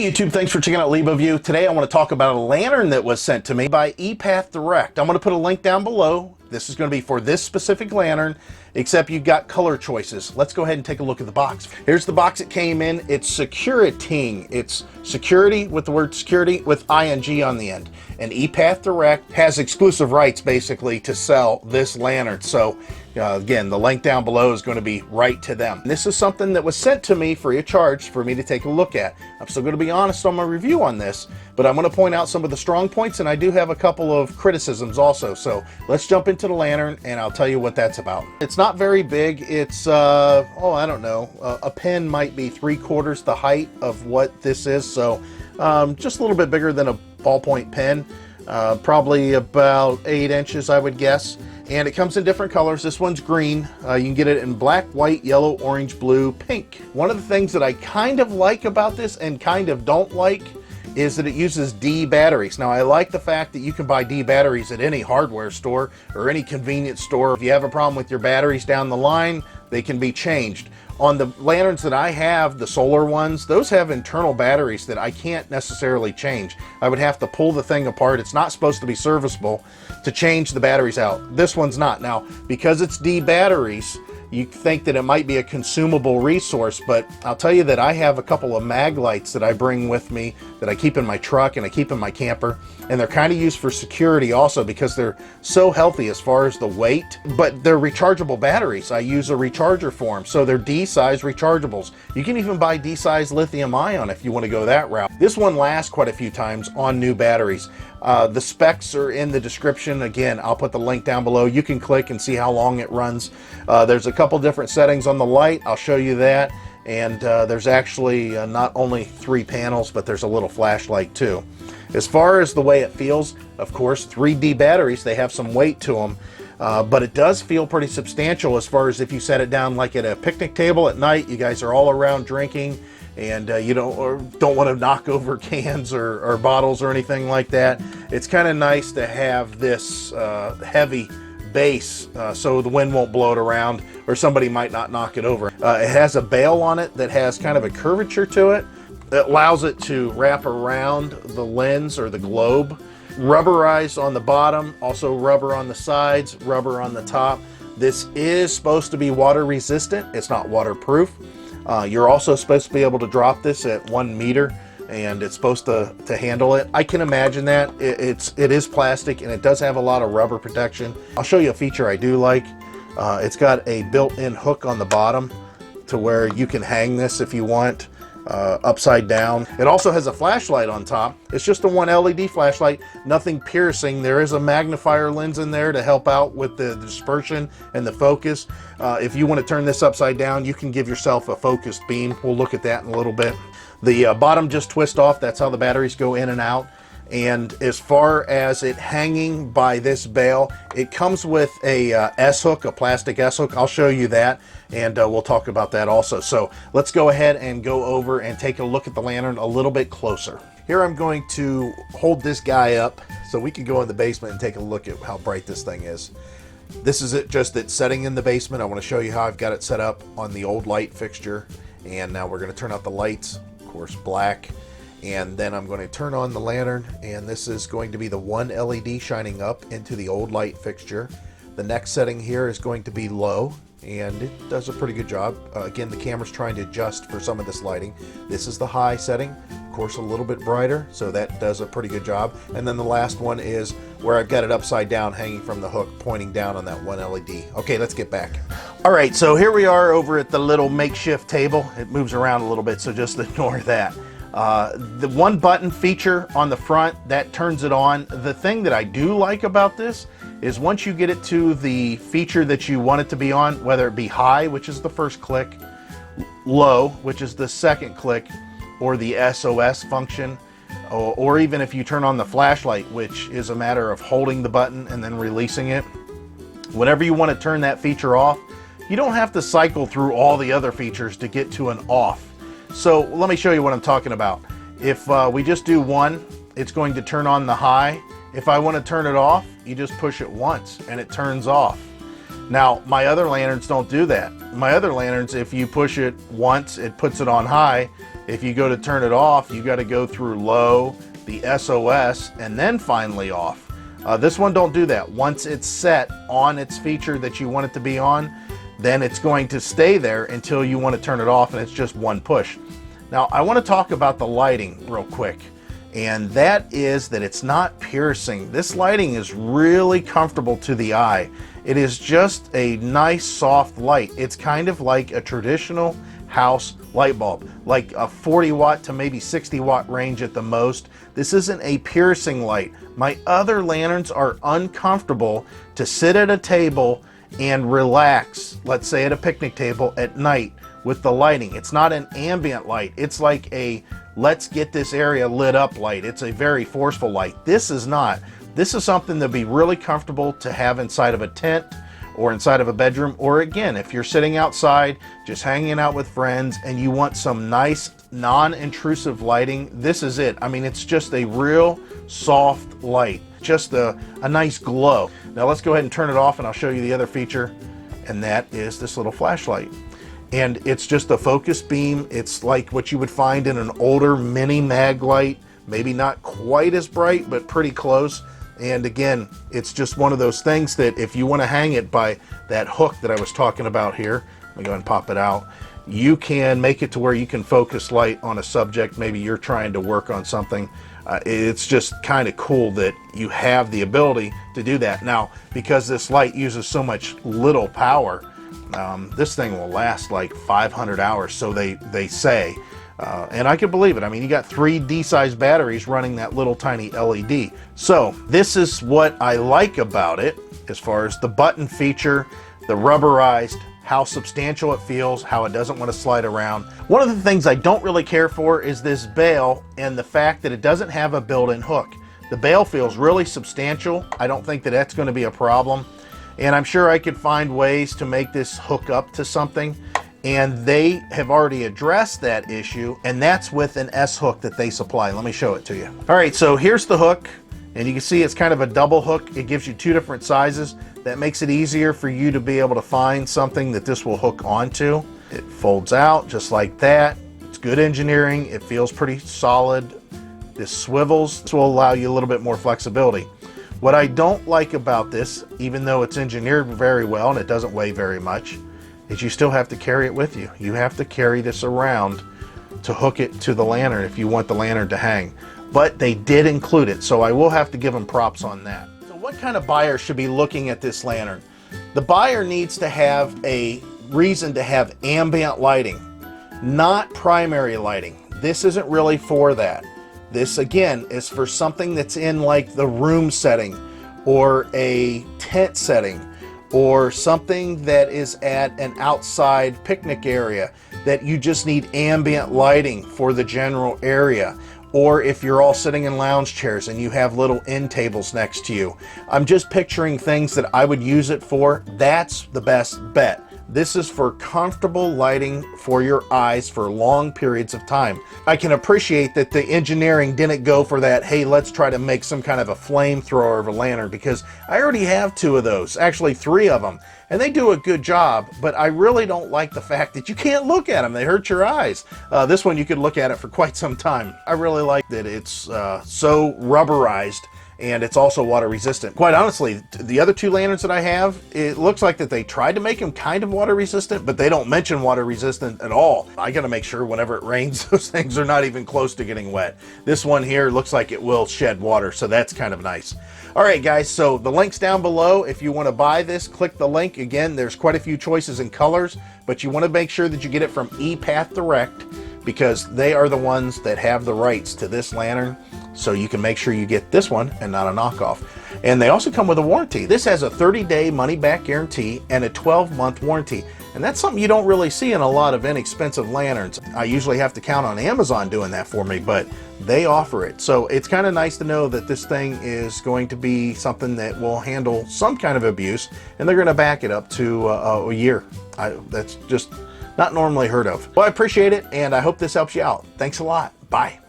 Hey YouTube, thanks for checking out LiboView. Today I want to talk about a lantern that was sent to me by ePath Direct. I'm going to put a link down below. This is going to be for this specific lantern, except you've got color choices. Let's go ahead and take a look at the box. Here's the box it came in. It's SecurityIng. It's security with the word security with ING on the end. And ePath Direct has exclusive rights basically to sell this lantern. So again, the link down below is going to be right to them. This is something that was sent to me free of charge for me to take a look at. I'm still going to be honest on my review on this, but I'm going to point out some of the strong points, and I do have a couple of criticisms also. So let's jump into the lantern and I'll tell you what that's about. It's not very big. It's I don't know, a pen might be 3/4 the height of what this is, so just a little bit bigger than a ballpoint pen, probably about 8 inches I would guess. And it comes in different colors. This one's green. You can get it in black, white, yellow, orange, blue, pink. One of the things that I kind of like about this and kind of don't like is that it uses D batteries. Now I like the fact that you can buy D batteries at any hardware store or any convenience store. If you have a problem with your batteries down the line, they can be changed. On the lanterns that I have, the solar ones, those have internal batteries that I can't necessarily change. I would have to pull the thing apart. It's not supposed to be serviceable to change the batteries out. This one's not. Now, because it's D batteries, you think that it might be a consumable resource, but I'll tell you that I have a couple of mag lights that I bring with me that I keep in my truck and I keep in my camper, and they're kind of used for security also because they're so healthy as far as the weight, but they're rechargeable batteries. I use a recharger for them, so they're D-size rechargeables. You can even buy D-size lithium ion if you want to go that route. This one lasts quite a few times on new batteries. The specs are in the description. Again, I'll put the link down below. You can click and see how long it runs. There's a couple different settings on the light. I'll show you that. And there's actually not only 3 panels, but there's a little flashlight too. As far as the way it feels, of course, 3D batteries, they have some weight to them. But it does feel pretty substantial as far as if you set it down like at a picnic table at night. You guys are all around drinking, and you don't want to knock over cans or bottles or anything like that. It's kind of nice to have this heavy base so the wind won't blow it around or somebody might not knock it over. It has a bail on it that has kind of a curvature to it. It allows it to wrap around the lens or the globe. Rubberized on the bottom, also rubber on the sides, rubber on the top. This is supposed to be water resistant. It's not waterproof. You're also supposed to be able to drop this at 1 meter, and it's supposed to handle it. I can imagine that. It is plastic, and it does have a lot of rubber protection. I'll show you a feature I do like. It's got a built-in hook on the bottom to where you can hang this if you want upside down. It also has a flashlight on top. It's just a 1 LED flashlight, nothing piercing. There is a magnifier lens in there to help out with the dispersion and the focus. If you want to turn this upside down, you can give yourself a focused beam. We'll look at that in a little bit. The bottom just twists off. That's how the batteries go in and out. And as far as it hanging by this bail, it comes with a S-hook, a plastic S-hook. I'll show you that, and we'll talk about that also. So let's go ahead and go over and take a look at the lantern a little bit closer. Here I'm going to hold this guy up so we can go in the basement and take a look at how bright this thing is. This is it, just it's setting in the basement. I want to show you how I've got it set up on the old light fixture. And now we're going to turn out the lights, of course, black. And then I'm going to turn on the lantern, and this is going to be the 1 LED shining up into the old light fixture. The next setting here is going to be low, and it does a pretty good job. Again, the camera's trying to adjust for some of this lighting. This is the high setting, of course a little bit brighter, so that does a pretty good job. And then the last one is where I've got it upside down hanging from the hook pointing down on that 1 LED. Okay, let's get back. All right, so here we are over at the little makeshift table. It moves around a little bit, so just ignore that. The 1 button feature on the front, that turns it on. The thing that I do like about this is once you get it to the feature that you want it to be on, whether it be high, which is the first click, low, which is the second click, or the SOS function, or even if you turn on the flashlight, which is a matter of holding the button and then releasing it. Whenever you want to turn that feature off, you don't have to cycle through all the other features to get to an off. So let me show you what I'm talking about. If we just do 1, it's going to turn on the high. If I want to turn it off, you just push it once and it turns off. Now, my other lanterns don't do that. My other lanterns, if you push it once, it puts it on high. If you go to turn it off, you got to go through low, the SOS, and then finally off. This one don't do that. Once it's set on its feature that you want it to be on, then it's going to stay there until you want to turn it off, and it's just one push. Now, I want to talk about the lighting real quick, and that is that it's not piercing. This lighting is really comfortable to the eye. It is just a nice soft light. It's kind of like a traditional house light bulb, like a 40 watt to maybe 60 watt range at the most. This isn't a piercing light. My other lanterns are uncomfortable to sit at a table and relax, let's say at a picnic table at night with the lighting. It's not an ambient light. It's like a let's get this area lit up light. It's a very forceful light. This is not. This is something that'd be really comfortable to have inside of a tent or inside of a bedroom, or again, if you're sitting outside, just hanging out with friends and you want some nice, non-intrusive lighting, this is it. I mean, it's just a real soft light, just a nice glow. Now let's go ahead and turn it off and I'll show you the other feature, and that is this little flashlight. And it's just a focus beam. It's like what you would find in an older mini mag light, maybe not quite as bright, but pretty close. And again, it's just one of those things that if you want to hang it by that hook that I was talking about here, let me go ahead and pop it out, you can make it to where you can focus light on a subject. Maybe you're trying to work on something. It's just kind of cool that you have the ability to do that. Now, because this light uses so much little power, this thing will last like 500 hours, so they say. And I can believe it. I mean, you got 3 D-sized batteries running that little tiny LED. So this is what I like about it as far as the button feature, the rubberized, how substantial it feels, how it doesn't want to slide around. One of the things I don't really care for is this bail and the fact that it doesn't have a built-in hook. The bail feels really substantial. I don't think that that's going to be a problem. And I'm sure I could find ways to make this hook up to something. And they have already addressed that issue, and that's with an S hook that they supply. Let me show it to you. All right, so here's the hook, and you can see it's kind of a double hook. It gives you 2 different sizes. That makes it easier for you to be able to find something that this will hook onto. It folds out just like that. It's good engineering. It feels pretty solid. This swivels. This will allow you a little bit more flexibility. What I don't like about this, even though it's engineered very well and it doesn't weigh very much, is you still have to carry it with you. You have to carry this around to hook it to the lantern if you want the lantern to hang. But they did include it, so I will have to give them props on that. So what kind of buyer should be looking at this lantern? The buyer needs to have a reason to have ambient lighting, not primary lighting. This isn't really for that. This, again, is for something that's in like the room setting or a tent setting, or something that is at an outside picnic area that you just need ambient lighting for the general area. Or if you're all sitting in lounge chairs and you have little end tables next to you. I'm just picturing things that I would use it for. That's the best bet. This is for comfortable lighting for your eyes for long periods of time. I can appreciate that the engineering didn't go for that, hey, let's try to make some kind of a flamethrower of a lantern, because I already have 2 of those, actually 3 of them, and they do a good job, but I really don't like the fact that you can't look at them. They hurt your eyes. This one, you could look at it for quite some time. I really like that it's so rubberized, and it's also water resistant. Quite honestly, the other 2 lanterns that I have, it looks like that they tried to make them kind of water resistant, but they don't mention water resistant at all. I gotta make sure whenever it rains, those things are not even close to getting wet. This one here looks like it will shed water, so that's kind of nice. All right, guys, so the link's down below. If you wanna buy this, click the link. Again, there's quite a few choices in colors, but you wanna make sure that you get it from ePath Direct, because they are the ones that have the rights to this lantern. So you can make sure you get this one and not a knockoff. And they also come with a warranty. This has a 30-day money-back guarantee and a 12-month warranty. And that's something you don't really see in a lot of inexpensive lanterns. I usually have to count on Amazon doing that for me, but they offer it. So it's kind of nice to know that this thing is going to be something that will handle some kind of abuse, and they're going to back it up to a year. That's just not normally heard of. Well, I appreciate it, and I hope this helps you out. Thanks a lot. Bye.